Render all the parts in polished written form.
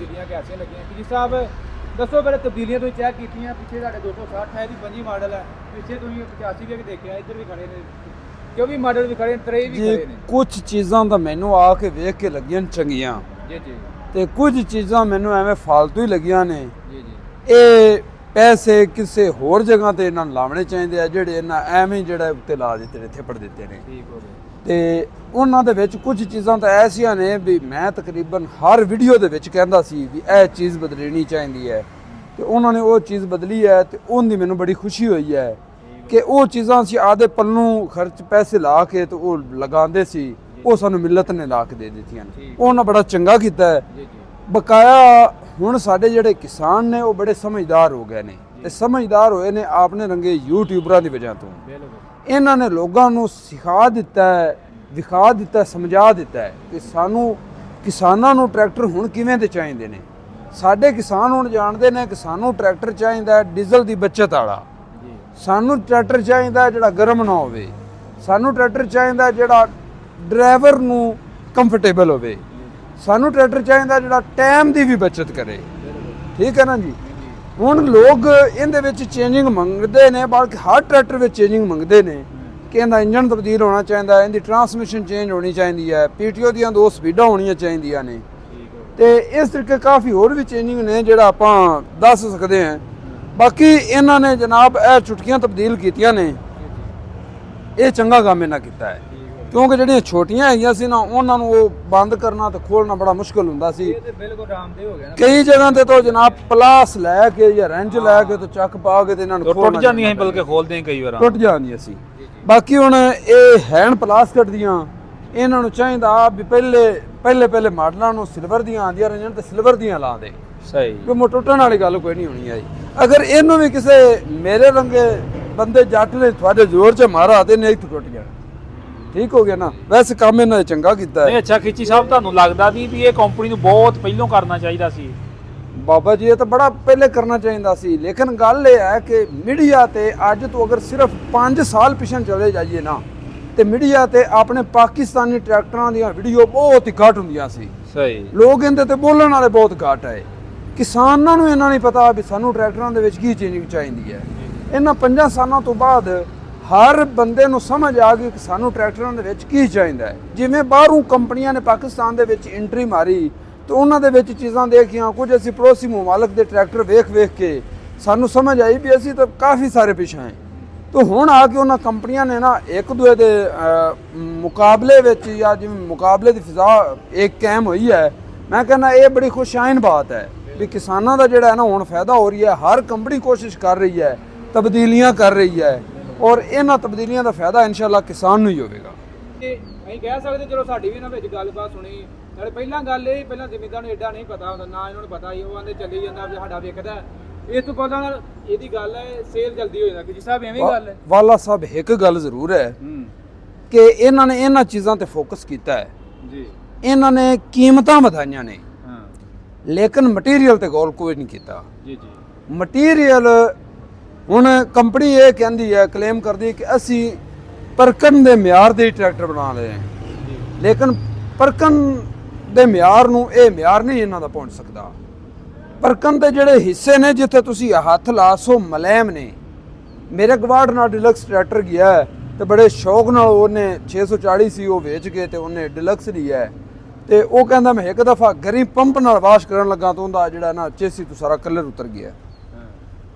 ਤਬਦੀਲੀਆਂ ਕੈਸੀਆਂ ਲੱਗੀਆਂ ਜੀ ਸਾਹਿਬ ਦੱਸੋ ਫਿਰ ਤਬਦੀਲੀਆਂ ਤੁਸੀਂ ਚੈੱਕ ਕੀਤੀਆਂ ਪਿੱਛੇ ਸਾਡੇ 260 ਹੈ ਦੀ 5 ਮਾਡਲ ਹੈ ਪਿੱਛੇ ਤੁਸੀਂ 85 ਵੀ ਦੇਖਿਆ ਇੱਧਰ ਵੀ ਖੜੇ ਨੇ 24 ਮਾਡਲ ਵੀ ਖੜੇ ਨੇ 23 ਵੀ ਖੜੇ ਨੇ ਕੁਝ ਚੀਜ਼ਾਂ ਤਾਂ ਮੈਨੂੰ ਆ ਕੇ ਵੇਖ ਕੇ ਲੱਗੀਆਂ ਚੰਗੀਆਂ ਜੀ ਜੀ ਤੇ ਕੁਝ ਚੀਜ਼ਾਂ ਮੈਨੂੰ ਐਵੇਂ ਫालतू ਹੀ ਲੱਗੀਆਂ ਨੇ ਜੀ ਜੀ ਇਹ ਪੈਸੇ ਕਿਸੇ ਹੋਰ ਜਗ੍ਹਾ ਤੇ ਇਹਨਾਂ ਨੂੰ ਲਾਉਣੇ ਚਾਹੀਦੇ ਆ ਜਿਹੜੇ ਇਹਨਾਂ ਐਵੇਂ ਜਿਹੜਾ ਉੱਤੇ ਲਾ ਦਿੱਤੇ ਨੇ ਥੇਪੜ ਦਿੱਤੇ ਨੇ ਠੀਕ ਹੋ ਗਿਆ ਤੇ ਉਹਨਾਂ ਦੇ ਵਿੱਚ ਕੁਝ ਚੀਜ਼ਾਂ ਤਾਂ ਐਸੀਆਂ ਨੇ ਵੀ ਮੈਂ ਤਕਰੀਬਨ ਹਰ ਵੀਡੀਓ ਦੇ ਵਿੱਚ ਕਹਿੰਦਾ ਸੀ ਵੀ ਇਹ ਚੀਜ਼ ਬਦਲਣੀ ਚਾਹੀਦੀ ਹੈ ਤੇ ਉਹਨਾਂ ਨੇ ਉਹ ਚੀਜ਼ ਬਦਲੀ ਹੈ ਤੇ ਉਹਦੀ ਮੈਨੂੰ ਬੜੀ ਖੁਸ਼ੀ ਹੋਈ ਹੈ ਕਿ ਉਹ ਚੀਜ਼ਾਂ ਅਸੀਂ ਆਦੇ ਪੱਲੋਂ ਖਰਚ ਪੈਸੇ ਲਾ ਕੇ ਤੇ ਉਹ ਲਗਾਉਂਦੇ ਸੀ ਉਹ ਸਾਨੂੰ ਮਿਲਤ ਨੇ ਲਾ ਕੇ ਦੇ ਦਿੱਤੀਆਂ ਨੇ ਉਹਨਾਂ ਬੜਾ ਚੰਗਾ ਕੀਤਾ ਹੈ ਬਕਾਇਆ ਹੁਣ ਸਾਡੇ ਜਿਹੜੇ ਕਿਸਾਨ ਨੇ ਉਹ ਬੜੇ ਸਮਝਦਾਰ ਹੋ ਗਏ ਨੇ ਤੇ ਸਮਝਦਾਰ ਹੋਏ ਨੇ ਆਪਣੇ ਰੰਗੇ ਯੂਟਿਊਬਰਾਂ ਦੀ ਵਜ੍ਹਾ ਤੋਂ ਇਹਨਾਂ ਨੇ ਲੋਕਾਂ ਨੂੰ ਸਿਖਾ ਦਿੱਤਾ ਹੈ ਦਿਖਾ ਦਿੱਤਾ ਸਮਝਾ ਦਿੱਤਾ ਹੈ ਕਿ ਸਾਨੂੰ ਕਿਸਾਨਾਂ ਨੂੰ ਟਰੈਕਟਰ ਹੁਣ ਕਿਵੇਂ ਦੇ ਚਾਹੀਦੇ ਨੇ ਸਾਡੇ ਕਿਸਾਨ ਹੁਣ ਜਾਣਦੇ ਨੇ ਕਿ ਸਾਨੂੰ ਟਰੈਕਟਰ ਚਾਹੀਦਾ ਡੀਜ਼ਲ ਦੀ ਬਚਤ ਵਾਲਾ ਸਾਨੂੰ ਟਰੈਕਟਰ ਚਾਹੀਦਾ ਜਿਹੜਾ ਗਰਮ ਨਾ ਹੋਵੇ ਸਾਨੂੰ ਟਰੈਕਟਰ ਚਾਹੀਦਾ ਜਿਹੜਾ ਡਰਾਈਵਰ ਨੂੰ ਕੰਫਰਟੇਬਲ ਹੋਵੇ ਸਾਨੂੰ ਟਰੈਕਟਰ ਚਾਹੀਦਾ ਜਿਹੜਾ ਟਾਈਮ ਦੀ ਵੀ ਬਚਤ ਕਰੇ ਠੀਕ ਹੈ ਨਾ ਜੀ ਹੁਣ ਲੋਕ ਇਹਦੇ ਵਿੱਚ ਚੇਂਜਿੰਗ ਮੰਗਦੇ ਨੇ ਬਲਕਿ ਹਰ ਟਰੈਕਟਰ ਵਿੱਚ ਚੇਂਜਿੰਗ ਮੰਗਦੇ ਨੇ ਕਿ ਇਹਦਾ ਇੰਜਨ ਤਬਦੀਲ ਹੋਣਾ ਚਾਹੀਦਾ ਇਹਦੀ ਟਰਾਂਸਮਿਸ਼ਨ ਚੇਂਜ ਹੋਣੀ ਚਾਹੀਦੀ ਹੈ ਪੀਟੀਓ ਦੀਆਂ 2 ਸਪੀਡਾਂ ਹੋਣੀਆਂ ਚਾਹੀਦੀਆਂ ਨੇ ਤੇ ਇਸ ਤਰੀਕੇ ਕਾਫੀ ਹੋਰ ਵੀ ਚੇਂਜਿੰਗ ਨੇ ਜਿਹੜਾ ਆਪਾਂ ਦੱਸ ਸਕਦੇ ਹਾਂ ਬਾਕੀ ਇਹਨਾਂ ਨੇ ਜਨਾਬ ਇਹ ਚੁਟਕੀਆਂ ਤਬਦੀਲ ਕੀਤੀਆਂ ਨੇ ਇਹ ਚੰਗਾ ਕੰਮ ਇਹਨਾਂ ਕੀਤਾ ਹੈ ਕਿਉਂਕਿ ਜਿਹੜੀਆਂ ਛੋਟੀਆਂ ਹੈਗੀਆਂ ਸੀ ਨਾ ਉਹਨਾਂ ਨੂੰ ਉਹ ਬੰਦ ਕਰਨਾ ਤੇ ਖੋਲਣਾ ਬੜਾ ਮੁਸ਼ਕਲ ਹੁੰਦਾ ਸੀ ਇਹ ਤੇ ਬਿਲਕੁਲ ਆਰਾਮਦੇਹ ਹੋ ਗਿਆ ਨਾ ਕਈ ਜਗ੍ਹਾ ਤੇ ਤਾਂ ਜਨਾਬ ਪਲਾਸ ਲੈ ਕੇ ਜਾਂ ਰੈਂਚ ਲੈ ਕੇ ਤੇ ਚੱਕ ਪਾ ਕੇ ਤੇ ਇਹਨਾਂ ਨੂੰ ਟੁੱਟ ਜਾਂਦੀਆਂ ਸੀ ਬਲਕਿ ਖੋਲਦੇ ਕਈ ਵਾਰ ਟੁੱਟ ਜਾਂਦੀਆਂ ਸੀ ਬਾਕੀ ਹੁਣ ਇਹ ਹੈਂਡ ਪਲਾਸ ਕੱਢਦੀਆਂ ਇਹਨਾਂ ਨੂੰ ਚਾਹੀਦਾ ਵੀ ਪਹਿਲੇ ਮਾਡਲਾਂ ਨੂੰ ਸਿਲਵਰ ਦੀਆਂ ਆਉਂਦੀਆਂ ਰਹੀਆਂ ਤੇ ਸਿਲਵਰ ਦੀਆਂ ਲਾ ਦੇ ਸਹੀ ਕੋਈ ਟੁੱਟਣ ਵਾਲੀ ਗੱਲ ਕੋਈ ਨਹੀਂ ਹੋਣੀ ਆਈ ਅਗਰ ਇਹਨੂੰ ਵੀ ਕਿਸੇ ਮੇਰੇ ਰੰਗੇ ਬੰਦੇ ਜੱਟ ਨੇ ਤੁਹਾਡੇ ਜ਼ੋਰ 'ਚ ਮਾਰਾ ਤੇ ਨਹੀਂ ਟੁੱਟ ਗਿਆ ਠੀਕ ਹੋ ਗਿਆ ਨਾ ਵੈਸੇ ਕੰਮ ਇਹਨਾਂ ਨੇ ਚੰਗਾ ਕੀਤਾ ਹੈ ਨਹੀਂ ਅੱਛਾ ਖਿੱਚੀ ਸਾਹਿਬ ਤੁਹਾਨੂੰ ਲੱਗਦਾ ਨਹੀਂ ਵੀ ਇਹ ਕੰਪਨੀ ਨੂੰ ਬਹੁਤ ਪਹਿਲਾਂ ਕਰਨਾ ਚਾਹੀਦਾ ਸੀ ਬਾਬਾ ਜੀ ਇਹ ਤਾਂ ਬੜਾ ਪਹਿਲੇ ਕਰਨਾ ਚਾਹੀਦਾ ਸੀ ਲੇਕਿਨ ਗੱਲ ਇਹ ਹੈ ਕਿ ਮੀਡੀਆ ਤੇ ਅੱਜ ਤੋਂ ਅਗਰ ਸਿਰਫ 5 ਸਾਲ ਪਿਛੇ ਚਲੇ ਜਾਈਏ ਨਾ ਤੇ ਮੀਡੀਆ ਤੇ ਆਪਣੇ ਪਾਕਿਸਤਾਨੀ ਟਰੈਕਟਰਾਂ ਦੀਆਂ ਵੀਡੀਓ ਬਹੁਤ ਹੀ ਘੱਟ ਹੁੰਦੀਆਂ ਸੀ ਸਹੀ ਲੋਕ ਇਹਦੇ ਤੇ ਬੋਲਣ ਵਾਲੇ ਬਹੁਤ ਘੱਟ ਹੈ ਕਿਸਾਨਾਂ ਨੂੰ ਇਹਨਾਂ ਨਹੀਂ ਪਤਾ ਵੀ ਸਾਨੂੰ ਟਰੈਕਟਰਾਂ ਦੇ ਵਿੱਚ ਕੀ ਚੇਂਜਿੰਗ ਚਾਹੀਦੀ ਹੈ ਇਹਨਾਂ 5 ਸਾਲਾਂ ਤੋਂ ਬਾਅਦ ਹਰ ਬੰਦੇ ਨੂੰ ਸਮਝ ਆ ਗਈ ਕਿ ਸਾਨੂੰ ਟਰੈਕਟਰਾਂ ਦੇ ਵਿੱਚ ਕੀ ਚਾਹੀਦਾ ਹੈ ਜਿਵੇਂ ਬਾਹਰੋਂ ਕੰਪਨੀਆਂ ਨੇ ਪਾਕਿਸਤਾਨ ਦੇ ਵਿੱਚ ਐਂਟਰੀ ਮਾਰੀ ਤੇ ਉਹਨਾਂ ਦੇ ਵਿੱਚ ਚੀਜ਼ਾਂ ਦੇਖੀਆਂ ਕੁਝ ਅਸੀਂ ਪੜੋਸੀ ਮੁਮਾਲਕ ਦੇ ਟਰੈਕਟਰ ਵੇਖ ਕੇ ਸਾਨੂੰ ਸਮਝ ਆਈ ਵੀ ਅਸੀਂ ਤਾਂ ਕਾਫੀ ਸਾਰੇ ਪਿਛੇ ਹਾਂ तो हुण आके उन्होंने कंपनियां ने ना एक दूए के मुकाबले विच या जिवें मुकाबले की फिजा एक कायम हुई है मैं कहना ये बड़ी खुशाइन बात है भी किसानों का जिहड़ा है ना हुण फायदा हो रही है हर कंपनी कोशिश कर रही है तब्दीलियां कर रही है और इन्हां तब्दीलियां का फायदा इंशाअल्लाह किसान नूं ही होवेगा। ਅਸੀਂ ਕਹਿ ਸਕਦੇ ਚਲੋ ਸਾਡੀ ਵੀ ਨਾ ਵਿੱਚ ਗੱਲਬਾਤ ਸੁਣੀ ਨਾਲੇ ਪਹਿਲਾਂ ਗੱਲ ਇਹ ਪਹਿਲਾਂ ਜ਼ਿਮੀਂਦਾਰ ਨੂੰ ਐਡਾ ਨਹੀਂ ਪਤਾ ਹੁੰਦਾ ਨਾ ਇਹਨਾਂ ਨੂੰ ਪਤਾ ਹੀ ਉਹ ਆਂਦੇ ਚੱਲੀ ਜਾਂਦਾ ਵੀ ਸਾਡਾ ਵੇਖਦਾ ਇਸ ਤੋਂ ਪਤਾ ਨਾਲ ਇਹਦੀ ਗੱਲ ਹੈ ਸੇਲ ਜਲਦੀ ਹੋ ਜਾਂਦਾ ਕਿ ਜੀ ਸਾਹਿਬ ਐਵੇਂ ਗੱਲ ਹੈ ਵਾਲਾ ਸਾਹਿਬ ਇੱਕ ਗੱਲ ਜ਼ਰੂਰ ਹੈ ਕਿ ਇਹਨਾਂ ਨੇ ਇਹਨਾਂ ਚੀਜ਼ਾਂ ਤੇ ਫੋਕਸ ਕੀਤਾ ਹੈ ਜੀ ਇਹਨਾਂ ਨੇ ਕੀਮਤਾਂ ਵਧਾਈਆਂ ਨੇ ਹਾਂ ਲੇਕਿਨ ਮਟੀਰੀਅਲ ਤੇ ਗੌਰ ਕੋਈ ਨਹੀਂ ਕੀਤਾ ਜੀ ਜੀ ਮਟੀਰੀਅਲ ਹੁਣ ਕੰਪਨੀ ਇਹ ਕਹਿੰਦੀ ਹੈ ਕਲੇਮ ਕਰਦੀ ਕਿ ਅਸੀਂ ਪਰਕਨ ਦੇ ਮਿਆਰ ਦੇ ਟਰੈਕਟਰ ਬਣਾ ਲਏ ਹਾਂ ਲੇਕਿਨ ਪਰਕਨ ਦੇ ਮਿਆਰ ਨੂੰ ਇਹ ਮਿਆਰ ਨਹੀਂ ਇਹਨਾਂ ਦਾ ਪਹੁੰਚ ਸਕਦਾ ਪਰਕਨ ਦੇ ਜਿਹੜੇ ਹਿੱਸੇ ਨੇ ਜਿੱਥੇ ਤੁਸੀਂ ਹੱਥ ਲਾ ਸੋ ਮਲੈਮ ਨੇ ਮੇਰੇ ਗਵਾੜ ਨਾਲ ਡਿਲਕਸ ਟਰੈਕਟਰ ਗਿਆ ਤੇ ਬੜੇ ਸ਼ੌਕ ਨਾਲ ਉਹਨੇ 640 ਸੀ ਉਹ ਵੇਚ ਕੇ ਤੇ ਉਹਨੇ ਡਿਲਕਸ ਲਿਆ ਤੇ ਉਹ ਕਹਿੰਦਾ ਮੈਂ ਇੱਕ ਦਫਾ ਗਰੀ ਪੰਪ ਨਾਲ ਵਾਸ਼ ਕਰਨ ਲੱਗਾ ਤਾਂ ਉਹਦਾ ਜਿਹੜਾ ਨਾ ਚੇਸੀ ਤੋਂ ਸਾਰਾ ਕਲਰ ਉਤਰ ਗਿਆ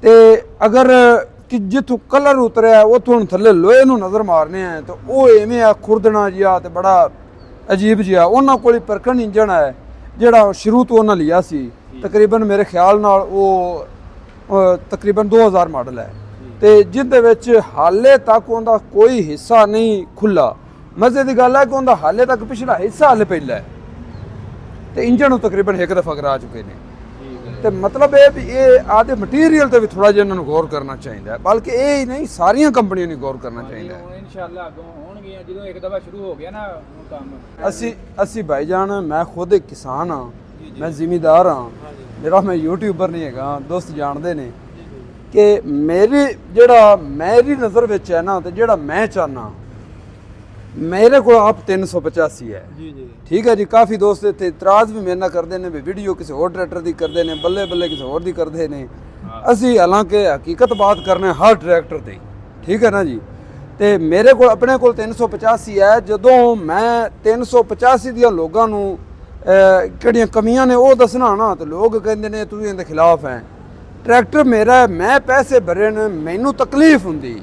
ਤੇ ਅਗਰ ਕਿ ਜਿੱਥੋਂ ਕਲਰ ਉਤਰਿਆ ਉੱਥੋਂ ਹੁਣ ਥੱਲੇ ਲੋਹੇ ਨੂੰ ਨਜ਼ਰ ਮਾਰਨੇ ਆ ਤਾਂ ਉਹ ਐਵੇਂ ਆ ਖੁਰਦਣਾ ਜਿਹਾ ਤੇ ਬੜਾ ਅਜੀਬ ਜਿਹਾ ਉਹਨਾਂ ਕੋਲ ਪਰਕਨ ਇੰਜਣ ਹੈ ਜਿਹੜਾ ਸ਼ੁਰੂ ਤੋਂ ਉਹਨਾਂ ਲਿਆ ਸੀ ਤਕਰੀਬਨ ਮੇਰੇ ਖਿਆਲ ਨਾਲ ਉਹ ਤਕਰੀਬਨ 2000 ਮਾਡਲ ਹੈ ਤੇ ਜਿਹਦੇ ਵਿੱਚ ਹਾਲੇ ਤੱਕ ਉਹਦਾ ਕੋਈ ਹਿੱਸਾ ਨਹੀਂ ਖੁੱਲਾ ਮਜ਼ੇ ਦੀ ਗੱਲ ਹੈ ਕਿ ਉਹਦਾ ਹਾਲੇ ਤੱਕ ਪਿਛਲਾ ਹਿੱਸਾ ਹਾਲੇ ਪਹਿਲਾ ਹੈ ਤੇ ਇੰਜਣ ਨੂੰ ਤਕਰੀਬਨ ਇੱਕ ਦਫਾ ਕਰਾ ਚੁੱਕੇ ਨੇ ਤੇ ਮਤਲਬ ਇਹ ਵੀ ਇਹ ਆਦੇ ਮਟੀਰੀਅਲ ਤੇ ਵੀ ਥੋੜਾ ਜਿਹਾ ਇਹਨਾਂ ਨੂੰ ਗੌਰ ਕਰਨਾ ਚਾਹੀਦਾ ਹੈ ਬਲਕਿ ਇਹ ਹੀ ਨਹੀਂ ਸਾਰੀਆਂ ਕੰਪਨੀਆਂ ਨੂੰ ਗੌਰ ਕਰਨਾ ਚਾਹੀਦਾ ਹੈ ਇਨਸ਼ਾਅੱਲਾ ਅੱਗੋਂ ਹੋਣਗੀਆਂ ਜਦੋਂ ਇੱਕ ਦਫਾ ਸ਼ੁਰੂ ਹੋ ਗਿਆ ਨਾ ਉਹ ਕੰਮ ਅਸੀਂ ਭਾਈਜਾਨ ਮੈਂ ਖੁਦ ਇੱਕ ਕਿਸਾਨ ਹਾਂ ਮੈਂ ਜ਼ਿਮੀਂਦਾਰ ਹਾਂ ਮੇਰਾ ਮੈਂ ਯੂਟਿਊਬਰ ਨਹੀਂ ਹੈਗਾ ਦੋਸਤ ਜਾਣਦੇ ਨੇ ਕਿ ਮੇਰੀ ਨਜ਼ਰ ਵਿੱਚ ਹੈ ਨਾ ਤੇ ਜਿਹੜਾ ਮੈਂ ਚਾਹਨਾ ਮੇਰੇ ਕੋਲ ਆਪ 385 ਹੈ ਜੀ ਜੀ ਠੀਕ ਹੈ ਜੀ। ਕਾਫੀ ਦੋਸਤ ਇੱਥੇ ਇਤਰਾਜ਼ ਵੀ ਮੇਰੇ ਨਾਲ ਕਰਦੇ ਨੇ ਵੀ ਵੀਡੀਓ ਕਿਸੇ ਹੋਰ ਟਰੈਕਟਰ ਦੀ ਕਰਦੇ ਨੇ, ਬੱਲੇ ਬੱਲੇ ਕਿਸੇ ਹੋਰ ਦੀ ਕਰਦੇ ਨੇ। ਅਸੀਂ ਹਾਲਾਂਕਿ ਹਕੀਕਤ ਬਾਤ ਕਰਨੇ ਹਰ ਟਰੈਕਟਰ ਦੀ, ਠੀਕ ਹੈ ਨਾ ਜੀ। ਤੇ ਮੇਰੇ ਕੋਲ ਆਪਣੇ ਕੋਲ 385 ਹੈ। ਜਦੋਂ ਮੈਂ 385 ਦੀਆਂ ਲੋਕਾਂ ਨੂੰ ਕਿਹੜੀਆਂ ਕਮੀਆਂ ਨੇ ਉਹ ਦੱਸਣਾ ਨਾ, ਤੇ ਲੋਕ ਕਹਿੰਦੇ ਨੇ ਤੁਸੀਂ ਇਹਦੇ ਖਿਲਾਫ ਹੈ। ਟਰੈਕਟਰ ਮੇਰਾ, ਮੈਂ ਪੈਸੇ ਭਰੇ ਨੇ, ਮੈਨੂੰ ਤਕਲੀਫ ਹੁੰਦੀ,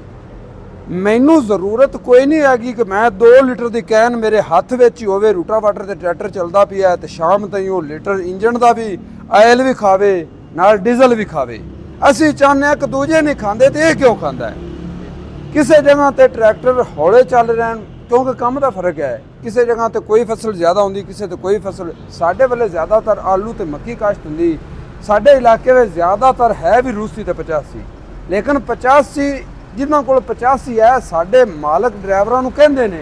ਮੈਨੂੰ ਜ਼ਰੂਰਤ ਕੋਈ ਨਹੀਂ ਹੈਗੀ ਕਿ ਮੈਂ 2 ਲੀਟਰ ਦੀ ਕੈਨ ਮੇਰੇ ਹੱਥ ਵਿੱਚ ਹੀ ਹੋਵੇ, ਰੂਟਾਵਾਟਰ ਤੇ ਟਰੈਕਟਰ ਚੱਲਦਾ ਪਿਆ ਤੇ ਸ਼ਾਮ ਤਾਈਂ ਉਹ ਲੀਟਰ ਇੰਜਣ ਦਾ ਵੀ ਆਇਲ ਵੀ ਖਾਵੇ ਨਾਲ ਡੀਜ਼ਲ ਵੀ ਖਾਵੇ। ਅਸੀਂ ਚਾਹੁੰਦੇ ਇੱਕ ਦੂਜੇ ਨਹੀਂ ਖਾਂਦੇ ਤੇ ਇਹ ਕਿਉਂ ਖਾਂਦਾ ਹੈ? ਕਿਸੇ ਜਗ੍ਹਾ ਤੇ ਟਰੈਕਟਰ ਹੌਲੇ ਚੱਲ ਰਹਿਣ ਕਿਉਂਕਿ ਕੰਮ ਦਾ ਫਰਕ ਹੈ। ਕਿਸੇ ਜਗ੍ਹਾ ਤੇ ਕੋਈ ਫਸਲ ਜ਼ਿਆਦਾ ਹੁੰਦੀ, ਕਿਸੇ ਤੇ ਕੋਈ ਫਸਲ। ਸਾਡੇ ਵੱਲੇ ਜ਼ਿਆਦਾਤਰ ਆਲੂ ਤੇ ਮੱਕੀ ਕਾਸ਼ਤ ਹੁੰਦੀ। ਸਾਡੇ ਇਲਾਕੇ ਵਿੱਚ ਜ਼ਿਆਦਾਤਰ ਹੈ ਵੀ ਰੂਸੀ ਤੇ 85, ਲੇਕਿਨ 85 ਜਿਨ੍ਹਾਂ ਕੋਲ 85 ਹੈ, ਸਾਡੇ ਮਾਲਕ ਡਰਾਈਵਰਾਂ ਨੂੰ ਕਹਿੰਦੇ ਨੇ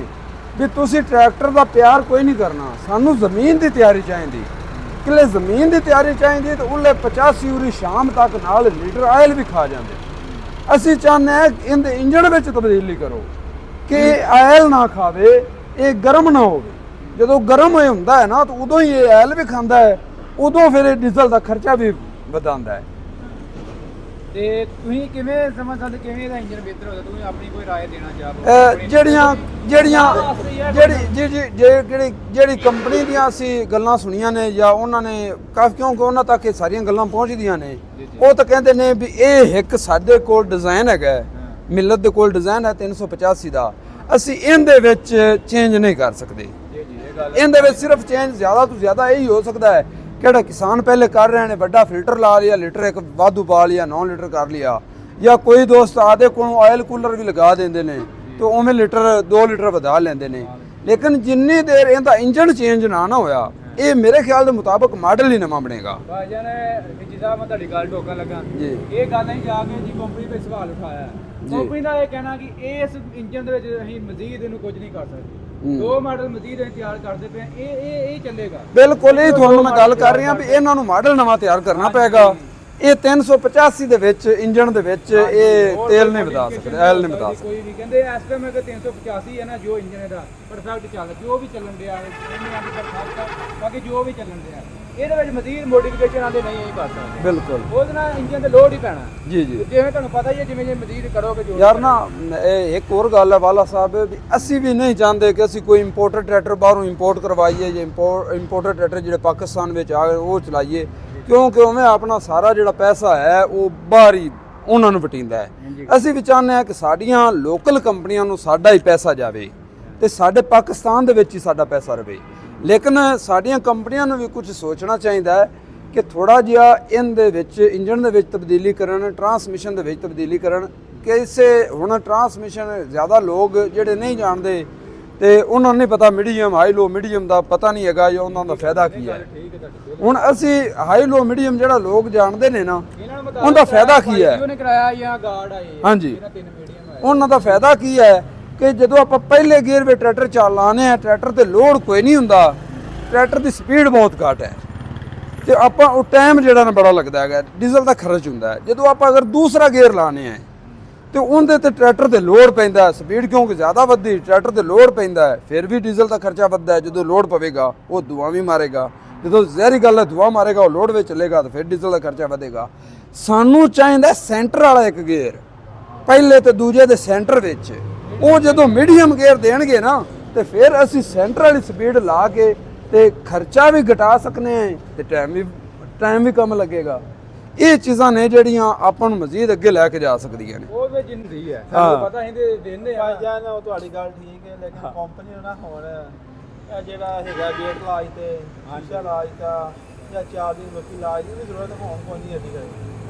ਵੀ ਤੁਸੀਂ ਟਰੈਕਟਰ ਦਾ ਪਿਆਰ ਕੋਈ ਨਹੀਂ ਕਰਨਾ, ਸਾਨੂੰ ਜ਼ਮੀਨ ਦੀ ਤਿਆਰੀ ਚਾਹੀਦੀ। ਕਿਲੇ ਜ਼ਮੀਨ ਦੀ ਤਿਆਰੀ ਚਾਹੀਦੀ ਤੇ ਉਹਲੇ 85 ਉਰੀ ਸ਼ਾਮ ਤੱਕ ਨਾਲ ਲੀਟਰ ਆਇਲ ਵੀ ਖਾ ਜਾਂਦੇ। ਅਸੀਂ ਚਾਹੁੰਦੇ ਹਾਂ ਕਿ ਇਹਦੇ ਇੰਜਣ ਵਿੱਚ ਤਬਦੀਲੀ ਕਰੋ ਕਿ ਇਹ ਆਇਲ ਨਾ ਖਾਵੇ, ਇਹ ਗਰਮ ਨਾ ਹੋਵੇ। ਜਦੋਂ ਗਰਮ ਹੋਏ ਹੁੰਦਾ ਹੈ ਨਾ ਤਾਂ ਉਦੋਂ ਹੀ ਇਹ ਆਇਲ ਵੀ ਖਾਂਦਾ ਹੈ, ਉਦੋਂ ਫਿਰ ਇਹ ਡੀਜ਼ਲ ਦਾ ਖਰਚਾ ਵੀ ਵਧਾਉਂਦਾ ਹੈ। ਤੇ ਤੁਸੀਂ ਕਿਵੇਂ ਸਮਝ ਸਕਦੇ ਕਿਵੇਂ ਇਹਦਾ ਇੰਜਨ ਬਿਹਤਰ ਹੋ ਸਕਦਾ? ਤੁਸੀਂ ਆਪਣੀ ਕੋਈ ਰਾਏ ਦੇਣਾ ਚਾਹੋ? ਜਿਹੜੀ ਕੰਪਨੀ ਦੀਆਂ ਅਸੀਂ ਗੱਲਾਂ ਸੁਣੀਆਂ ਨੇ ਜਾਂ ਉਹਨਾਂ ਨੇ ਕਾਫੀ, ਕਿਉਂਕਿ ਉਹਨਾਂ ਤੱਕ ਇਹ ਸਾਰੀਆਂ ਗੱਲਾਂ ਪਹੁੰਚਦੀਆਂ ਨੇ, ਉਹ ਤਾਂ ਕਹਿੰਦੇ ਨੇ ਵੀ ਇਹ ਇੱਕ ਸਾਡੇ ਕੋਲ ਡਿਜ਼ਾਈਨ ਹੈਗਾ, ਮਿਲਤ ਦੇ ਕੋਲ ਡਿਜ਼ਾਈਨ ਹੈ 385 ਦਾ, ਅਸੀਂ ਇਹਦੇ ਵਿੱਚ ਚੇਂਜ ਨਹੀਂ ਕਰ ਸਕਦੇ। ਇਹਦੇ ਵਿੱਚ ਸਿਰਫ ਚੇਂਜ ਜ਼ਿਆਦਾ ਤੋਂ ਜ਼ਿਆਦਾ ਇਹੀ ਹੋ ਸਕਦਾ ਹੈ, ਕਿਹੜਾ ਕਿਸਾਨ ਪਹਿਲੇ ਕਰ ਰਹੇ ਨੇ ਵੱਡਾ ਫਿਲਟਰ ਲਾ ਲਿਆ, ਲੀਟਰ ਇੱਕ ਵਾਧੂ ਪਾ ਲਿਆ, 9 ਲੀਟਰ ਕਰ ਲਿਆ, ਜਾਂ ਕੋਈ ਦੋਸਤ ਆਦੇ ਕੋਲੋਂ ਆਇਲ ਕੂਲਰ ਵੀ ਲਗਾ ਦਿੰਦੇ ਨੇ ਤੇ ਉਵੇਂ ਲੀਟਰ 2 ਲੀਟਰ ਵਧਾ ਲੈਂਦੇ ਨੇ। ਲੇਕਿਨ ਜਿੰਨੀ ਦੇਰ ਇਹਦਾ ਇੰਜਨ ਚੇਂਜ ਨਾ ਹੋਇਆ, ਇਹ ਮੇਰੇ ਖਿਆਲ ਦੇ ਮੁਤਾਬਕ ਮਾਡਲ ਹੀ ਨਵਾਂ ਬਣੇਗਾ। ਭਾਈਜਾਨ ਜਿੱਦਾਂ ਮੈਂ ਤੁਹਾਡੀ ਗੱਲ ਟੋਕਣ ਲੱਗਾ, ਜੀ ਇਹ ਗੱਲ ਨਹੀਂ ਜਾ ਕੇ ਜੀ ਕੰਪਨੀ ਤੇ ਸਵਾਲ ਉਠਾਇਆ। ਕੰਪਨੀ ਦਾ ਇਹ ਕਹਿਣਾ ਕਿ ਇਸ ਇੰਜਨ ਦੇ ਵਿੱਚ ਅਸੀਂ ਮਜ਼ੀਦ ਇਹਨੂੰ ਕੁਝ ਨਹੀਂ ਕਰ ਸਕਦੇ, 2 ਮਾਡਲ ਮਜ਼ੀਦ ਅਸੀਂ ਤਿਆਰ ਕਰਦੇ ਪਏ, ਇਹ ਚੱਲੇਗਾ। ਬਿਲਕੁਲ, ਇਹ ਤੁਹਾਨੂੰ ਮੈਂ ਗੱਲ ਕਰ ਰਿਹਾ ਵੀ ਇਹਨਾਂ ਨੂੰ ਮਾਡਲ ਨਵਾਂ ਤਿਆਰ ਕਰਨਾ ਪਏਗਾ। ਇਹ 385 ਦੇ ਵਿੱਚ ਇੰਜਨ ਦੇ ਵਿੱਚ ਇਹ ਤੇਲ ਨਹੀਂ ਵਧਾ ਸਕਦੇ, ਆਇਲ ਨਹੀਂ ਵਧਾ ਸਕਦੇ। ਕੋਈ ਵੀ ਕਹਿੰਦੇ ਇਸ ਟਾਈਮ ਅਗਰ 385 ਹੈ ਨਾ, ਜੋ ਇੰਜਨ ਇਹਦਾ ਪਰਫੈਕਟ ਚੱਲ, ਜੋ ਵੀ ਚੱਲਣ ਡਿਆ ਬਾਕੀ ਜੋ ਵੀ ਚੱਲਣ ਡਿਆ, ਇਹਦੇ ਵਿੱਚ ਮਜ਼ੀਦ ਮੋਡੀਫਿਕੇਸ਼ਨ ਆਂਦੇ ਨਹੀਂ ਕਰ ਸਕਦੇ। ਬਿਲਕੁਲ, ਉਹਦੇ ਨਾਲ ਇੰਜਨ ਤੇ ਲੋਡ ਹੀ ਪੈਣਾ। ਜੀ ਜੀ, ਜਿਵੇਂ ਤੁਹਾਨੂੰ ਪਤਾ ਹੀ ਹੈ, ਜਿਵੇਂ ਜੇ ਮਜ਼ੀਦ ਕਰੋਗੇ ਜੋ ਯਾਰ ਨਾ ਇਹ ਇੱਕ ਹੋਰ ਗੱਲ ਹੈ ਵਾਲਾ ਸਾਹਿਬ, ਵੀ ਅਸੀਂ ਵੀ ਨਹੀਂ ਚਾਹੁੰਦੇ ਕਿ ਅਸੀਂ ਕੋਈ ਇੰਪੋਰਟਡ ਟਰੈਕਟਰ ਬਾਹਰੋਂ ਇੰਪੋਰਟ ਕਰਵਾਈਏ ਜਾਂ ਇੰਪੋਰਟਡ ਟਰੈਕਟਰ ਜਿਹੜੇ ਪਾਕਿਸਤਾਨ ਵਿੱਚ ਆ ਗਏ ਉਹ ਚਲਾਈਏ, ਕਿਉਂਕਿ ਉਵੇਂ ਆਪਣਾ ਸਾਰਾ ਜਿਹੜਾ ਪੈਸਾ ਹੈ ਉਹ ਬਾਹਰ ਹੀ ਉਹਨਾਂ ਨੂੰ ਵਟੀਂਦਾ ਹੈ। ਅਸੀਂ ਵੀ ਚਾਹੁੰਦੇ ਹਾਂ ਕਿ ਸਾਡੀਆਂ ਲੋਕਲ ਕੰਪਨੀਆਂ ਨੂੰ ਸਾਡਾ ਹੀ ਪੈਸਾ ਜਾਵੇ ਤੇ ਸਾਡੇ ਪਾਕਿਸਤਾਨ ਦੇ ਵਿੱਚ ਹੀ ਸਾਡਾ ਪੈਸਾ ਰਵੇ। ਲੇਕਿਨ ਸਾਡੀਆਂ ਕੰਪਨੀਆਂ ਨੂੰ ਵੀ ਕੁਝ ਸੋਚਣਾ ਚਾਹੀਦਾ ਹੈ ਕਿ ਥੋੜਾ ਜਿਹਾ ਇਹਦੇ ਵਿੱਚ ਇੰਜਨ ਦੇ ਵਿੱਚ ਤਬਦੀਲੀ ਕਰਨ, ਟਰਾਂਸਮਿਸ਼ਨ ਦੇ ਵਿੱਚ ਤਬਦੀਲੀ ਕਰਨ। ਕਿਸੇ ਹੁਣ ਟਰਾਂਸਮਿਸ਼ਨ ਜ਼ਿਆਦਾ ਲੋਕ ਜਿਹੜੇ ਨਹੀਂ ਜਾਣਦੇ ਤੇ ਉਹਨਾਂ ਨੂੰ ਨਹੀਂ ਪਤਾ ਮੀਡੀਅਮ ਹਾਈ ਲੋ ਮੀਡੀਅਮ ਦਾ ਪਤਾ ਨਹੀਂ ਹੈਗਾ ਜਾਂ ਉਹਨਾਂ ਦਾ ਫਾਇਦਾ ਕੀ ਹੈ। ਹੁਣ ਅਸੀਂ ਹਾਈ ਲੋ ਮੀਡੀਅਮ ਜਿਹੜਾ ਲੋਕ ਜਾਣਦੇ ਨੇ ਨਾ, ਉਹਦਾ ਫਾਇਦਾ ਕੀ ਹੈ? ਉਹਨੇ ਕਰਾਇਆ ਜਾਂ ਗਾਰਡ ਆਏ, ਹਾਂਜੀ, 3 ਮੀਡੀਅਮ ਆਏ, ਉਹਨਾਂ ਦਾ ਫਾਇਦਾ ਕੀ ਹੈ ਕਿ ਜਦੋਂ ਆਪਾਂ ਪਹਿਲੇ ਗੇਅਰ ਵਿੱਚ ਟਰੈਕਟਰ ਚਲਾਉਂਦੇ ਆ, ਟਰੈਕਟਰ ਤੇ ਲੋਡ ਕੋਈ ਨਹੀਂ ਹੁੰਦਾ, ਟਰੈਕਟਰ ਦੀ ਸਪੀਡ ਬਹੁਤ ਘੱਟ ਹੈ ਤੇ ਆਪਾਂ ਉਹ ਟਾਈਮ ਜਿਹੜਾ ਨਾ ਬੜਾ ਲੱਗਦਾ ਹੈਗਾ, ਡੀਜ਼ਲ ਦਾ ਖਰਚ ਹੁੰਦਾ ਹੈ। ਜਦੋਂ ਆਪਾਂ ਅਗਰ ਦੂਸਰਾ ਗੇਅਰ ਲਾਣੇ ਆ ਤੇ ਉਹਦੇ ਤੇ ਟਰੈਕਟਰ ਤੇ ਲੋਡ ਪੈਂਦਾ, ਸਪੀਡ ਕਿਉਂਕਿ ਜ਼ਿਆਦਾ ਵੱਧਦੀ, ਟਰੈਕਟਰ ਤੇ ਲੋਡ ਪੈਂਦਾ ਹੈ, ਫਿਰ ਵੀ ਡੀਜ਼ਲ ਦਾ ਖਰਚਾ ਵੱਧਦਾ ਹੈ। ਜਦੋਂ ਲੋਡ ਪਵੇਗਾ ਉਹ ਧੂਆਂ ਵੀ ਮਾਰੇਗਾ, ਜਦੋਂ ਜ਼ਹਿਰੀ ਗੱਲ ਹੈ ਧੂਆਂ ਮਾਰੇਗਾ, ਉਹ ਲੋਡ ਵਿੱਚ ਚੱਲੇਗਾ ਤਾਂ ਫਿਰ ਡੀਜ਼ਲ ਦਾ ਖਰਚਾ ਵਧੇਗਾ। ਸਾਨੂੰ ਚਾਹੀਦਾ ਸੈਂਟਰ ਵਾਲਾ ਇੱਕ ਗੇਅਰ, ਪਹਿਲੇ ਤੇ ਦੂਜੇ ਦੇ ਸੈਂਟਰ ਵਿੱਚ। ਉਹ ਜਦੋਂ ਮੀਡੀਅਮ ਗੇਅਰ ਦੇਣਗੇ ਨਾ ਤੇ ਫਿਰ ਅਸੀਂ ਸੈਂਟਰ ਵਾਲੀ ਸਪੀਡ ਲਾ ਕੇ ਤੇ ਖਰਚਾ ਵੀ ਘਟਾ ਸਕਨੇ ਆ ਤੇ ਟਾਈਮ ਵੀ ਕਮ ਲੱਗੇਗਾ। ਇਹ ਚੀਜ਼ਾਂ ਨੇ ਜਿਹੜੀਆਂ ਆਪਾਂ ਨੂੰ ਮਜ਼ੀਦ ਅੱਗੇ ਲੈ ਕੇ ਜਾ ਸਕਦੀਆਂ ਨੇ। ਉਹ ਵੀ ਜਿੰਦੀ ਹੈ, ਸਾਨੂੰ ਪਤਾ ਇਹਦੇ ਦਿੰਦੇ ਆ। ਭਾਈਜਾਨ ਉਹ ਤੁਹਾਡੀ ਗੱਲ ਠੀਕ ਹੈ, ਲੇਕਿਨ ਕੰਪਨੀ ਨੂੰ ਨਾ ਹੁਣ ਇਹ ਜਿਹੜਾ ਹੈਗਾ ਗੇਟ ਲਾਜ ਤੇ ਸ਼ੀਸ਼ਾ ਲਾਜ ਦਾ ਜਾਂ ਚਾਰਜਿੰਗ ਲੋਕੀ ਲਾਜ ਦੀ ਜ਼ਰੂਰਤ ਹੋਣ ਕੋਈ ਨਹੀਂ ਹੈਗੀ।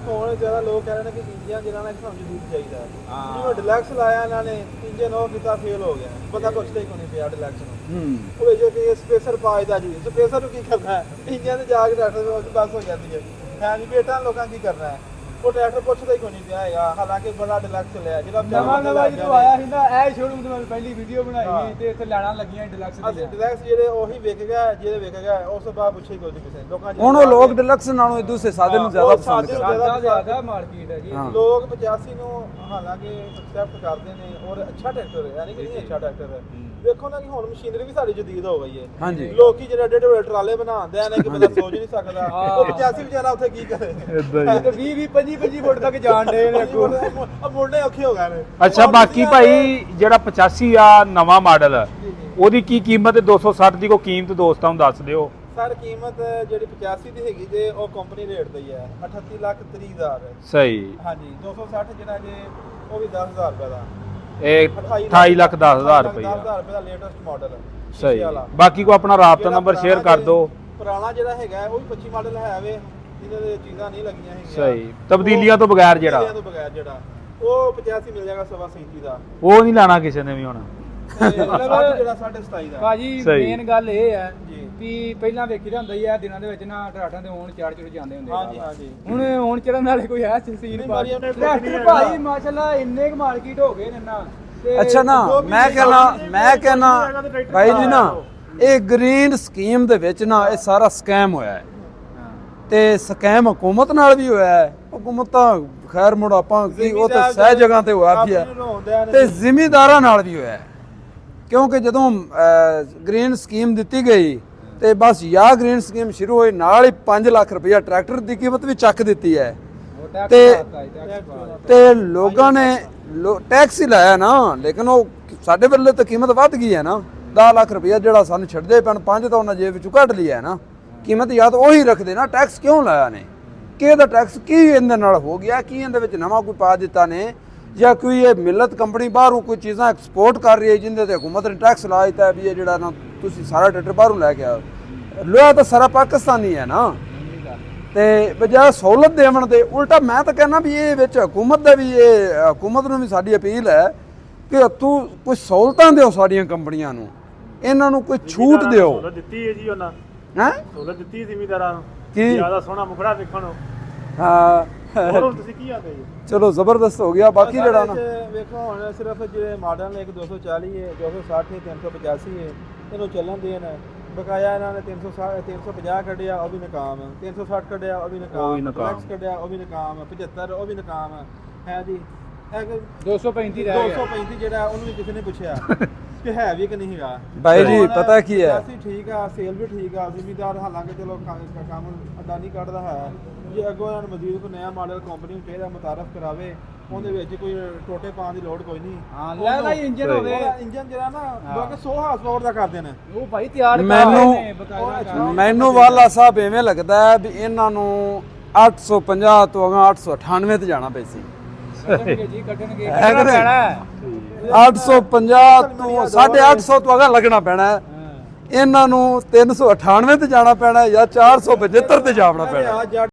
ਹੁਣ ਜ਼ਿਆਦਾ ਲੋਕ ਕਹਿ ਰਹੇ ਨੇ ਕਿ ਇੰਜਨ ਜਿਹੜਾ ਨਾ ਸਾਨੂੰ ਜ਼ਰੂਰ ਚਾਹੀਦਾ ਹੈ। ਜਿਵੇਂ ਡਿਲੈਕਸ ਲਾਇਆ ਇਹਨਾਂ ਨੇ, ਇੰਜਨ ਉਹ ਕੀਤਾ ਫੇਲ ਹੋ ਗਿਆ, ਬੰਦਾ ਪੁੱਛਦਾ ਹੀ ਕੋਈ ਨਹੀਂ ਪਿਆ ਡਿਲੈਕਸ ਨੂੰ। ਉਹ ਜੇ ਕਿ ਸਪੇਸਰ ਪਾਇਦਾ ਜੀ, ਸਪੇਸਰ ਨੂੰ ਕੀ ਕਰਨਾ ਹੈ? ਇੰਜਨ ਤੇ ਜਾ ਕੇ ਡਾਕਟਰ ਬਸ ਹੋ ਜਾਂਦੀ ਹੈ ਨਹੀਂ ਬੇਟਾ, ਲੋਕਾਂ ਕੀ ਕਰਨਾ ਹੈ? ਉਹ ਟਰੈਕਟਰ ਪੁੱਛਦਾ ਹੀ ਕੋਈ ਨਹੀਂ ਪਿਆ ਹੈਗਾ। ਹਾਲਾਂਕਿ ਬੜਾ ਡਿਲੈਕਸ ਲਿਆ ਜਿਹੜਾ ਨਵਾਂ ਜਦੋਂ ਆਇਆ ਸੀ ਨਾ, ਇਹ ਸ਼ੋਰੂਮ ਤੇ ਮੈਂ ਪਹਿਲੀ ਵੀਡੀਓ ਬਣਾਈ ਸੀ ਤੇ ਇੱਥੇ ਲੈਣਾ ਲੱਗੀਆਂ ਡਿਲੈਕਸ ਅਸੀਂ ਡਿਲੈਕਸ ਜਿਹੜੇ ਉਹੀ ਵਿਕ ਗਿਆ, ਜਿਹੜੇ ਵਿਕ ਗਿਆ ਉਸ ਤੋਂ ਬਾਅਦ ਪੁੱਛੇ ਕੋਈ ਕਿਸੇ ਲੋਕਾਂ ਹੁਣ ਉਹ ਲੋਕ ਡਿਲੈਕਸ ਨਾਲੋਂ ਦੂਸਰੇ ਸਾਧਨ ਨੂੰ ਜ਼ਿਆਦਾ ਪਸੰਦ ਕਰਦੇ ਨੇ। ਜ਼ਿਆਦਾ ਮਾਰਕੀਟ ਹੈ ਜੀ। ਲੋਕ 85 ਨੂੰ ਹਾਲਾਂਕਿ ਐਕਸੈਪਟ ਕਰਦੇ ਨੇ ਔਰ ਅੱਛਾ ਟਰੈਕਟਰ ਹੈ, ਯਾਨੀ ਕਿ ਨਹੀਂ ਅੱਛਾ ਟਰੈਕਟਰ ਹੈ, ਵੇਖੋ ਨਾ ਕਿ ਹੁਣ ਮਸ਼ੀਨਰੀ ਵੀ ਸਾਡੀ ਜਦੀਦ ਹੋ ਗਈ ਹੈ। ਹਾਂਜੀ ਲੋਕੀ ਜਿਹੜੇ ਏਡੇ ਏਡੇ ਟਰਾਲੇ ਬਣਾਉਂਦੇ ਆ ਨੇ ਕਿ ਬੰਦਾ ਸੋਚ ਨਹੀਂ ਸਕਦਾ ਉਹ 85 ਵਿਚਾਰਾ ਉੱਥੇ ਕੀ ਕਰੇ। ਇਦਾਂ ਤੇ 20 25 ਫੁੱਟ ਤੱਕ ਜਾਣ ਡੇ ਨੇ ਅੱਗੋਂ। ਆ ਮੁੰਡੇ ਔਖੇ ਹੋ ਗਏ ਨੇ। ਅੱਛਾ ਬਾਕੀ ਭਾਈ ਜਿਹੜਾ 85 ਆ ਨਵਾਂ ਮਾਡਲ ਉਹਦੀ ਕੀ ਕੀਮਤ ਹੈ? 260 ਦੀ ਕੋਈ ਕੀਮਤ ਦੋਸਤਾਂ ਨੂੰ ਦੱਸ ਦਿਓ। ਸਰ ਕੀਮਤ ਜਿਹੜੀ 85 ਦੀ ਹੈਗੀ ਜੇ ਉਹ ਕੰਪਨੀ ਰੇਟ ਤੇ ਹੀ ਹੈ 38,30,000। ਸਹੀ। ਹਾਂਜੀ 260 ਜਿਹੜਾ ਜੇ ਉਹ ਵੀ 10,000 ਰੁਪਏ ਦਾ। ਇਹ 28,10,000 ਰੁਪਏ। 10,000 ਰੁਪਏ ਦਾ ਲੇਟੈਸਟ ਮਾਡਲ ਸਹੀ। ਬਾਕੀ ਕੋ ਆਪਣਾ ਰਾਬਤਾ ਨੰਬਰ ਸ਼ੇਅਰ ਕਰ ਦਿਓ। ਪੁਰਾਣਾ ਜਿਹੜਾ ਹੈਗਾ ਉਹ ਵੀ 25 ਮਾਡਲ ਹੈ ਵੇ, ਜਿਹਦੇ ਦੇ ਚੀਜ਼ਾਂ ਨਹੀਂ ਲੱਗੀਆਂ ਹੈਗੀਆਂ। ਸਹੀ। ਤਬਦੀਲੀਆਂ ਤੋਂ ਬਗੈਰ ਜਿਹੜਾ ਤਬਦੀਲੀਆਂ ਤੋਂ ਬਗੈਰ ਜਿਹੜਾ ਉਹ 85 ਮਿਲ ਜਾਏਗਾ 37 ਦਾ। ਉਹ ਨਹੀਂ ਲਾਣਾ ਕਿਸੇ ਨੇ ਵੀ ਹੁਣ। ਤੇ ਜਿਹੜਾ 27.5 ਦਾ। ਭਾਜੀ ਸਹੀ। ਮੇਨ ਗੱਲ ਇਹ ਹੈ ਜੀ। ਵੀ ਪਹਿਲਾਂ ਵੇਖੀ ਦਾ ਹੁੰਦਾ ਹੀ ਆ ਦਿਨਾਂ ਦੇ ਵਿੱਚ ਨਾ ਟਰਾਟਾਂ ਦੇ ਹੋਣ ਚੜ ਜਾਂਦੇ ਹੁੰਦੇ ਹਾਂਜੀ ਹਾਂਜੀ। ਹੁਣ ਹੁਣ ਚੜਨ ਵਾਲੇ ਕੋਈ ਹੈ ਸੀਨ ਨਹੀਂ, ਭਾਜੀ ਮਾਰੀ ਉਹਨੇ ਕੁਛ ਟਰੈਕਟਰ ਨਹੀਂ ਭਾਈ ਹੈਗਾ। ਮਾਸ਼ਾਅੱਲਾ ਇੰਨੇ ਕੁ ਮਾਰਕੀਟ ਹੋ ਗਏ ਨੇ ਨਾ ਤੇ ਅੱਛਾ ਨਾ ਮੈਂ ਕਹਿਣਾ ਭਾਈ ਜੀ ਨਾ ਇਹ ਗ੍ਰੀਨ ਸਕੀਮ ਦੇ ਵਿੱਚ ਨਾ ਇਹ ਸਾਰਾ ਸਕੈਮ ਹੋਇਆ ਹੈ ਤੇ ਸਕੈਮ ਹਕੂਮਤ ਨਾਲ ਵੀ ਹੋਇਆ ਹੈ। ਹਕੂਮਤ ਤਾਂ ਖੈਰ ਮੁੜ ਆਪਾਂ ਕੀ ਉਹ ਤਾਂ ਸਹਿ ਜਗ੍ਹਾ ਤੇ ਹੋਇਆ ਵੀ ਹੈ ਤੇ ਜ਼ਿਮੀਂਦਾਰਾਂ ਨਾਲ ਵੀ ਹੋਇਆ ਹੈ ਕਿਉਂਕਿ ਜਦੋਂ ਗ੍ਰੀਨ ਸਕੀਮ ਦਿੱਤੀ ਗਈ ਤੇ ਬਸ ਯਾ ਗ੍ਰੀਨ ਸਕੀਮ ਸ਼ੁਰੂ ਹੋਈ ਨਾਲ ਹੀ 5 ਲੱਖ ਰੁਪਇਆ ਟਰੈਕਟਰ ਦੀ ਕੀਮਤ ਵੀ ਚੱਕ ਦਿੱਤੀ ਹੈ ਤੇ ਲੋਕਾਂ ਨੇ ਟੈਕਸ ਹੀ ਲਾਇਆ ਨਾ ਲੇਕਿਨ ਉਹ ਸਾਡੇ ਵੱਲੋਂ ਤਾਂ ਕੀਮਤ ਵੱਧ ਗਈ ਹੈ ਨਾ 10 ਲੱਖ ਰੁਪਇਆ ਜਿਹੜਾ ਸਾਨੂੰ ਛੱਡਦੇ ਪੈਣ 5 ਤਾਂ ਉਹਨਾਂ ਜੇਬ ਵਿੱਚੋਂ ਕੱਢ ਲਿਆ ਹੈ ਨਾ ਕੀਮਤ ਜਾਂ ਤਾਂ ਉਹੀ ਰੱਖਦੇ ਨਾ ਟੈਕਸ ਕਿਉਂ ਲਾਇਆ ਨੇ ਕਿ ਇਹਦਾ ਟੈਕਸ ਕੀ ਇਹਦੇ ਨਾਲ ਹੋ ਗਿਆ ਕੀ ਇਹਦੇ ਵਿੱਚ ਨਵਾਂ ਕੋਈ ਪਾ ਦਿੱਤਾ ਨੇ ਜਾਂ ਕੋਈ ਇਹ ਮਿਲਤ ਕੰਪਨੀ ਬਾਹਰੋਂ ਕੋਈ ਚੀਜ਼ਾਂ ਐਕਸਪੋਰਟ ਕਰ ਰਹੀ ਹੈ ਜਿੰਦੇ ਤੇ ਹਕੂਮਤ ਨੇ ਟੈਕਸ ਲਾ ਦਿੱਤਾ ਵੀ ਇਹ ਜਿਹੜਾ ਨਾ ਤੁਸੀਂ ਸਾਰਾ ਟਰੈਕਟਰ ਬਾਹਰੋਂ ਲੈ ਕੇ ਆਓ ਲੋਹਾ ਤਾਂ ਸਾਰਾ ਪਾਕਿਸਤਾਨੀ ਹੈ ਨਾ ਤੇ ਬਜਾਏ ਸਹੂਲਤ ਦੇਵਣ ਦੇ ਉਲਟਾ ਮੈਂ ਤਾਂ ਕਹਿੰਦਾ ਵੀ ਇਹ ਵਿੱਚ ਹਕੂਮਤ ਦਾ ਵੀ ਇਹ ਹਕੂਮਤ ਨੂੰ ਵੀ ਸਾਡੀ ਅਪੀਲ ਹੈ ਕਿ ਤੂੰ ਕੋਈ ਸਹੂਲਤਾਂ ਦਿਓ ਸਾਡੀਆਂ ਕੰਪਨੀਆਂ ਨੂੰ ਇਹਨਾਂ ਨੂੰ ਕੋਈ ਛੂਟ ਦਿਓ ਸਹੂਲਤ ਦਿੱਤੀ ਹੈ ਜੀ ਉਹਨਾਂ ਹੈ ਸਹੂਲਤ ਦਿੱਤੀ ਜ਼ਿਮੀਂਦਾਰਾਂ ਨੂੰ ਕੀ ਜਿਆਦਾ ਸੋਹਣਾ ਮੁਖੜਾ ਵੇਖਣ ਨੂੰ ਹਾਂ ਹੋਰ ਹੁਣ ਤੁਸੀਂ ਕੀ ਆਖਦੇ ਜੀ ਚਲੋ ਜ਼ਬਰਦਸਤ ਹੋ ਗਿਆ ਬਾਕੀ ਜਿਹੜਾ ਨਾ ਵੇਖੋ ਹੁਣ ਸਿਰਫ ਜਿਹੜੇ ਮਾਡਲ ਨੇ ਇੱਕ 240 ਹੈ 260 ਹੈ 385 ਹੈ ਇਹਨੂੰ ਚੱਲਣ ਦੇਣ ਬਕਾਇਆ ਇਹਨਾਂ ਨੇ 350 ਕੱਢਿਆ ਉਹ ਵੀ ਨਕਾਮ 360 ਕੱਢਿਆ ਉਹ ਵੀ ਨਕਾਮ ਫਲੈਕਸ ਕੱਢਿਆ ਉਹ ਵੀ ਨਕਾਮ 75 ਉਹ ਵੀ ਨਕਾਮ ਹੈ ਜੀ 235 ਰਹਿ ਗਿਆ 235 ਜਿਹੜਾ ਉਹਨੂੰ ਵੀ ਕਿਸੇ ਨੇ ਪੁੱਛਿਆ ਕਿ ਹੈ ਵੀ ਕਿ ਨਹੀਂ ਹੈਗਾ ਭਾਈ ਜੀ ਪਤਾ ਕੀ ਹੈ ਅਸੀਂ ਠੀਕ ਆ ਸੇਲ ਵੀ ਠੀਕ ਆ ਜ਼ਿਮੀਦਾਰ ਹਾਲਾਂਕਿ ਚਲੋ ਕੰਮ ਅੱਡਾ ਨਹੀਂ ਕੱਢਦਾ ਹੈ ਜੇ ਅੱਗੋਂ ਇਹਨਾਂ ਨੂੰ ਮਜ਼ੀਦ ਕੋਈ ਨਵਾਂ ਮਾਡਲ ਕੰਪਨੀ ਨੂੰ ਚਾਹੀਦਾ ਮੁਤਾਰਫ ਕਰਾਵੇ ਉਹਦੇ ਵਿੱਚ ਕੋਈ ਟੋਟੇ ਪਾਉਣ ਦੀ ਲੋੜ ਕੋਈ ਨਹੀਂ ਹਾਂ ਲੈ ਲੈ ਇੰਜਨ ਹੋਵੇ ਉਹਦਾ ਇੰਜਨ ਜਿਹੜਾ ਨਾ ਬਾਕੀ 100 ਹਾਰਸ ਪਾਵਰ ਦਾ ਕਰਦੇ ਨੇ ਉਹ ਭਾਈ ਤਿਆਰ ਮੈਨੂੰ ਵਾਲਾ ਸਾਹਿਬ ਐਵੇਂ ਲੱਗਦਾ ਹੈ ਵੀ ਇਹਨਾਂ ਨੂੰ 850 ਤੋਂ ਅਗਾਂਹ 898 ਤੇ ਜਾਣਾ ਪਈ ਸੀ ਕੱਢਣਗੇ ਜੀ ਕੱਢਣਗੇ ਹੈ ਕਿ ਨਹੀਂ? ਪੈਣਾ 850 ਤੋਂ 850 ਤੋਂ ਅਗਾਂਹ ਲੱਗਣਾ ਪੈਣਾ ਹੈ ਇਹਨਾਂ ਨੂੰ 398 ਤੇ ਜਾਣਾ ਪੈਣਾ ਜਾਂ 475 ਤੇ ਜਾਣਾ ਪੈਣਾ ਆ